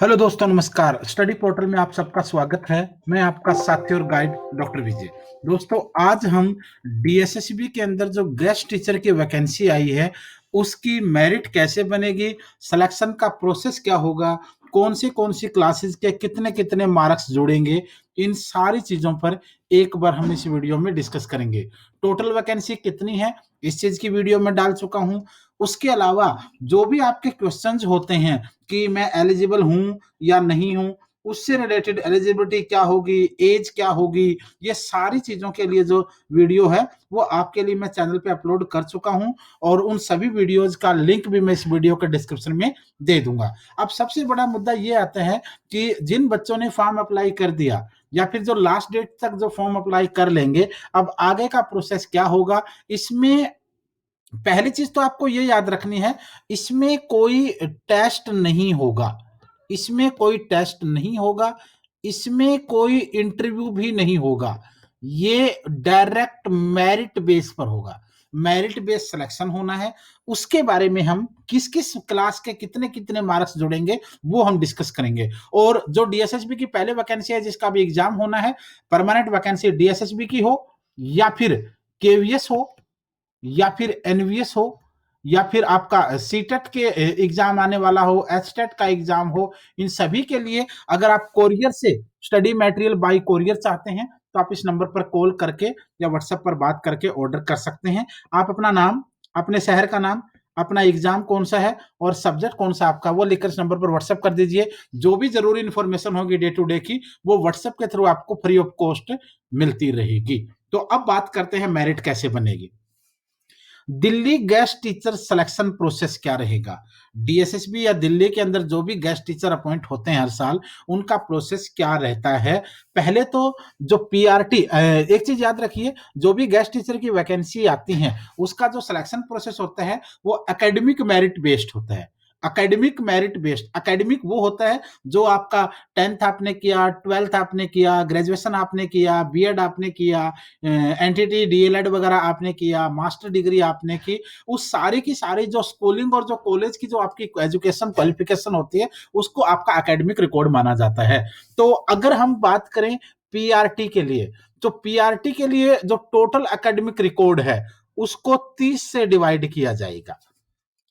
Hello दोस्तों, नमस्कार। Study portal में आप सबका स्वागत है। मैं आपका साथी और गाइड डॉक्टर विजय। दोस्तों, आज हम डीएसएसबी के अंदर जो गेस्ट टीचर की वैकेंसी आई है उसकी मेरिट कैसे बनेगी, सिलेक्शन का प्रोसेस क्या होगा, कौन सी क्लासेस के कितने कितने मार्क्स जुड़ेंगे, इन सारी चीजों पर एक बार हम इस वीडियो में डिस्कस करेंगे। टोटल वैकेंसी कितनी है इस चीज की वीडियो में डाल चुका हूं। उसके अलावा जो भी आपके क्वेश्चंस होते हैं कि मैं एलिजिबल हूं या नहीं हूं, उससे रिलेटेड एलिजिबिलिटी क्या होगी, एज क्या होगी, ये सारी चीजों के लिए जो वीडियो है वो आपके लिए मैं चैनल पे अपलोड कर चुका हूं और उन सभी वीडियोज का लिंक भी मैं इस वीडियो के डिस्क्रिप्शन में दे दूंगा। अब सबसे बड़ा मुद्दा ये आता है कि जिन बच्चों ने फॉर्म अप्लाई कर दिया या फिर जो लास्ट डेट तक जो फॉर्म अप्लाई कर लेंगे, अब आगे का प्रोसेस क्या होगा। इसमें पहली चीज तो आपको ये याद रखनी है, इसमें कोई टेस्ट नहीं होगा। इसमें कोई टेस्ट नहीं होगा, इसमें कोई इंटरव्यू भी नहीं होगा। ये डायरेक्ट मेरिट बेस पर होगा। मेरिट बेस सिलेक्शन होना है। उसके बारे में हम किस किस क्लास के कितने कितने मार्क्स जुड़ेंगे वो हम डिस्कस करेंगे। और जो डीएसएसबी की पहले वैकेंसी है जिसका भी एग्जाम होना है, परमानेंट वैकेंसी डीएसएसबी की हो या फिर केवीएस हो या फिर एनवीएस हो या फिर आपका सीटेट के एग्जाम आने वाला हो, एचटेट का एग्जाम हो, इन सभी के लिए अगर आप कोरियर से स्टडी मटेरियल बाय कोरियर चाहते हैं तो आप इस नंबर पर कॉल करके या व्हाट्सएप पर बात करके ऑर्डर कर सकते हैं। आप अपना नाम, अपने शहर का नाम, अपना एग्जाम कौन सा है और सब्जेक्ट कौन सा आपका, वो लिखकर इस नंबर पर व्हाट्सएप कर दीजिए। जो भी जरूरी इंफॉर्मेशन होगी डे टू डे की, वो व्हाट्सएप के थ्रू आपको फ्री ऑफ कॉस्ट मिलती रहेगी। तो अब बात करते हैं मेरिट कैसे बनेगी। Delhi guest teacher selection process क्या रहेगा। डीएसएसबी या दिल्ली के अंदर जो भी गेस्ट टीचर अपॉइंट होते हैं हर साल, उनका प्रोसेस क्या रहता है। पहले तो जो पीआरटी, एक चीज याद रखिए, जो भी गेस्ट टीचर की वैकेंसी आती है उसका जो सिलेक्शन प्रोसेस होता है वो एकेडमिक मेरिट बेस्ड होता है। एकेडमिक मेरिट बेस्ड, एकेडमिक वो होता है जो आपका 10th आपने किया, 12th आपने किया, ग्रेजुएशन आपने किया, बीएड आपने किया, एनटीटी डीएलएड वगैरह आपने किया, मास्टर डिग्री आपने की, उस सारी की सारी जो स्कूलिंग और जो कॉलेज की जो आपकी एजुकेशन क्वालिफिकेशन होती है उसको आपका एकेडमिक रिकॉर्ड माना जाता है। तो अगर हम बात करें पीआरटी के लिए, तो पीआरटी के लिए जो टोटल एकेडमिक रिकॉर्ड है उसको 30 से डिवाइड किया जाएगा।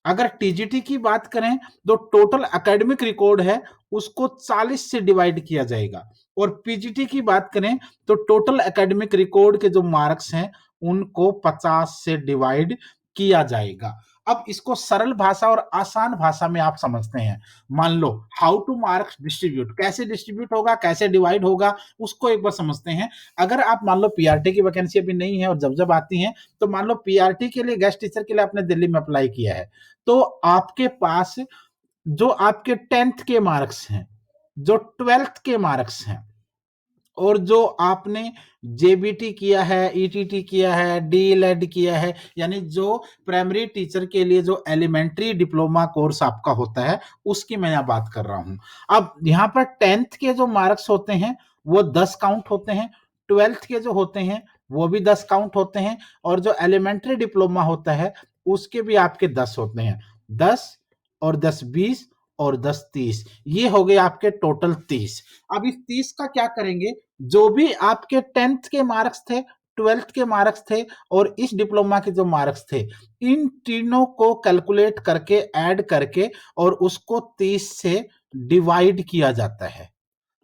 अगर टीजीटी की बात करें तो टोटल एकेडमिक रिकॉर्ड है उसको 40 से डिवाइड किया जाएगा। और पीजीटी की बात करें तो टोटल एकेडमिक रिकॉर्ड के जो मार्क्स हैं उनको 50 से डिवाइड किया जाएगा। अब इसको सरल भाषा और आसान भाषा में आप समझते हैं। मान लो हाउ टू मार्क्स डिस्ट्रीब्यूट, कैसे डिस्ट्रीब्यूट होगा, कैसे डिवाइड होगा, उसको एक बार समझते हैं। अगर आप मान लो पीआरटी की वैकेंसी अभी नहीं है और जब जब आती है, तो मान लो पीआरटी के लिए गेस्ट टीचर के लिए आपने दिल्ली में अप्लाई किया है, तो आपके पास जो आपके 10th के मार्क्स हैं, जो 12th के मार्क्स हैं और जो आपने जेबीटी किया है, ईटीटी किया है, डीएलएड किया है, यानी जो प्राइमरी टीचर के लिए जो एलिमेंट्री डिप्लोमा कोर्स आपका होता है उसकी मैं यहाँ बात कर रहा हूं। अब यहाँ पर 10th के जो मार्क्स होते हैं वो 10 काउंट होते हैं, 12th के जो होते हैं वो भी 10 काउंट होते हैं और जो एलिमेंट्री डिप्लोमा होता है उसके भी आपके 10 होते हैं। 10 और 10 20 और 10 30, ये हो गए आपके टोटल 30। अब इस 30 का क्या करेंगे, जो भी आपके 10th के मार्क्स थे, 12th के मार्क्स थे और इस डिप्लोमा के जो मार्क्स थे, इन तीनों को कैलकुलेट करके ऐड करके और उसको 30 से डिवाइड किया जाता है।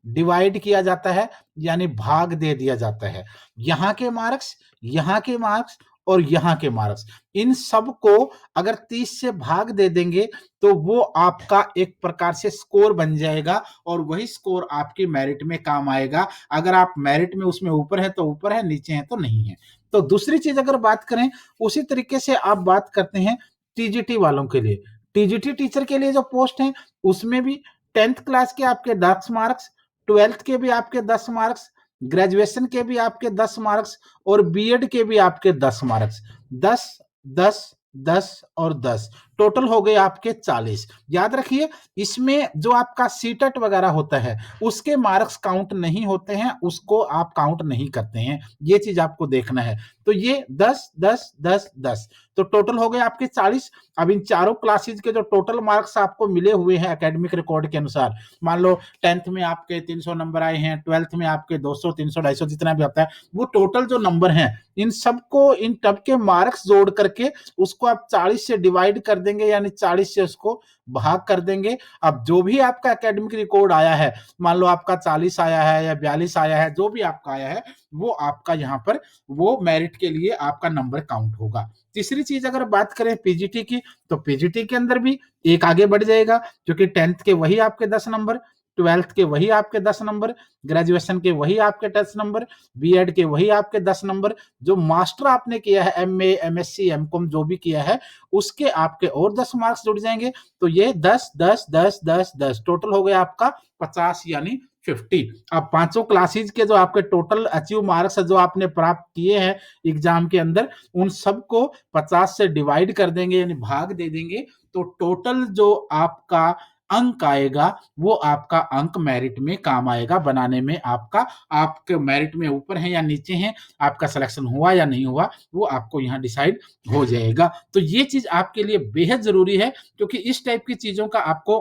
डिवाइड किया जाता है यानी भाग दे दिया जाता है। यहाँ के मार्क्स, यहाँ के मार्क्स और यहाँ के मार्क्स, इन सब को अगर 30 से भाग दे देंगे तो वो आपका एक प्रकार से स्कोर बन जाएगा और वही स्कोर आपकी मेरिट में काम आएगा। अगर आप मेरिट में उसमें ऊपर है तो ऊपर है, नीचे है तो नहीं है। तो दूसरी चीज अगर बात करें, उसी तरीके से आप बात करते हैं टीजीटी वालों के लिए। टीजीटी टीचर के लिए जो पोस्ट है उसमें भी 10th क्लास के आपके 10 मार्क्स, 12th के भी आपके 10 मार्क्स, ग्रेजुएशन के भी आपके 10 मार्क्स और बीएड के भी आपके 10 मार्क्स। 10 10 10 और 10, टोटल हो गए आपके 40। याद रखिए इसमें जो आपका सीटेट वगैरह होता है उसके मार्क्स काउंट नहीं होते हैं, उसको आप काउंट नहीं करते हैं, ये चीज आपको देखना है। तो ये 10 10 10 10 तो टोटल हो गए आपके 40। अब इन चारों क्लासेज के जो टोटल मार्क्स आपको मिले हुए हैं एकेडमिक रिकॉर्ड के अनुसार, मान लो 10th में आपके 300 नंबर आए हैं, 12th में आपके 200 300 250 जितना भी आता है, वो टोटल जो नंबर हैं इन सबको इन टब के मार्क्स जोड़ करके उसको आप 40 से डिवाइड कर देंगे, यानी 40 से उसको भाग कर देंगे। अब जो भी आपका एकेडमिक रिकॉर्ड आया है, मान लो आपका 40 आया है या 42 आया है, जो भी आपका आया है वो आपका यहाँ पर वो मेरिट के लिए आपका नंबर काउंट होगा। तीसरी चीज अगर बात करें पीजीटी की, तो पीजीटी के अंदर भी एक आगे बढ़ जाएगा, क्योंकि 10th के वही आपके 10 नंबर, 12th के वही आपके 10 नंबर, ग्रेजुएशन के वही आपके 10 नंबर, बीएड के वही आपके 10 नंबर, जो मास्टर आपने किया है एमए एमएससी एमकॉम जो भी किया है उसके आपके और 10 मार्क्स जुड़ जाएंगे। तो ये 10 10 10 10 10 टोटल हो गया आपका 50 यानी 50। अब पांचों क्लासेज के जो आपके टोटल अचीव मार्क्स जो आपने प्राप्त किए हैं एग्जाम के अंदर, उन सबको 50 से डिवाइड कर देंगे यानी भाग दे देंगे, तो टोटल जो आपका अंक आएगा वो आपका अंक मेरिट में काम आएगा बनाने में। आपका आपके मेरिट में ऊपर है या नीचे है, आपका सिलेक्शन हुआ या नहीं हुआ, वो आपको यहाँ डिसाइड हो जाएगा। तो ये चीज आपके लिए बेहद जरूरी है, क्योंकि इस टाइप की चीजों का आपको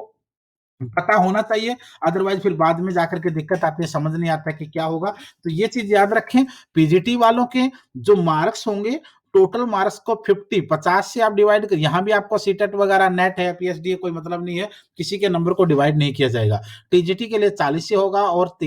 पता होना चाहिए, अदरवाइज फिर बाद में जाकर के दिक्कत आती है, समझ नहीं आता कि क्या होगा। तो ये चीज याद रखें, पीजीटी वालों के जो मार्क्स होंगे टोटल मार्क्स को 50 से आप डिवाइड कर, यहाँ भी आपको सीटेट वगैरह नेट है पीएचडी है कोई मतलब नहीं है, किसी के नंबर को डिवाइड नहीं किया जाएगा। टीजीटी के लिए 40 से होगा और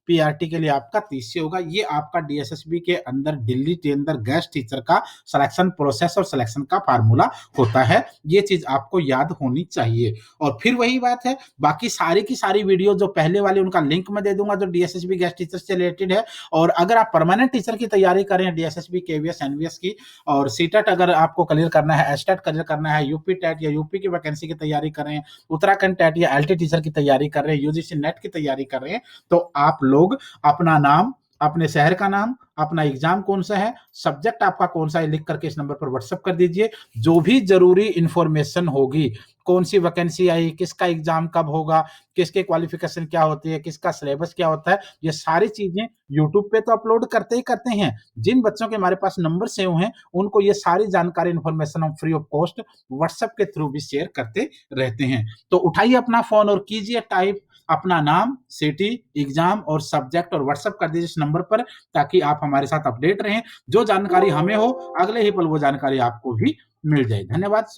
पीआरटी के लिए आपका 30 से होगा। ये आपका डीएसएसबी के अंदर दिल्ली के अंदर गेस्ट टीचर का सिलेक्शन प्रोसेस और सिलेक्शन का फार्मूला होता है, ये चीज आपको याद होनी चाहिए। और फिर वही बात है, बाकी सारी की सारी वीडियो जो पहले वाली उनका लिंक मैं दे दूंगा जो डीएसएसबी गेस्ट टीचर से रिलेटेड है। और अगर आप परमानेंट टीचर की तैयारी करें डीएसएसबी केवीएस एनवीएस की, और सीटेट अगर आपको क्लियर करना है, एस्टेट क्लियर करना है, यूपी टेट या यूपी की वैकेंसी की तैयारी कर रहे हैं, उत्तराखंड टेट या एलटी टीचर की तैयारी कर रहे हैं, यूजीसी नेट की तैयारी कर रहे हैं, तो आप लोग अपना नाम, अपने शहर का नाम, अपना एग्जाम कौन सा है, सब्जेक्ट आपका कौन सा है, लिख करके इस नंबर पर व्हाट्सएप कर दीजिए। जो भी जरूरी इंफॉर्मेशन होगी, कौन सी वैकेंसी आई, किसका एग्जाम कब होगा, किसके क्वालिफिकेशन क्या होती है, किसका सिलेबस क्या होता है, ये सारी चीजें यूट्यूब पे तो अपलोड करते ही करते हैं। जिन बच्चों के हमारे पास नंबर सेव हैं उनको ये सारी जानकारी इंफॉर्मेशन हम फ्री ऑफ कॉस्ट व्हाट्सएप के थ्रू भी शेयर करते रहते हैं। तो उठाइए अपना फोन और कीजिए टाइप अपना नाम, सिटी, एग्जाम और सब्जेक्ट और व्हाट्सएप कर दीजिए इस नंबर पर, ताकि आप हमारे साथ अपडेट रहें। जो जानकारी हमें हो अगले ही पल वो जानकारी आपको भी मिल जाए। धन्यवाद।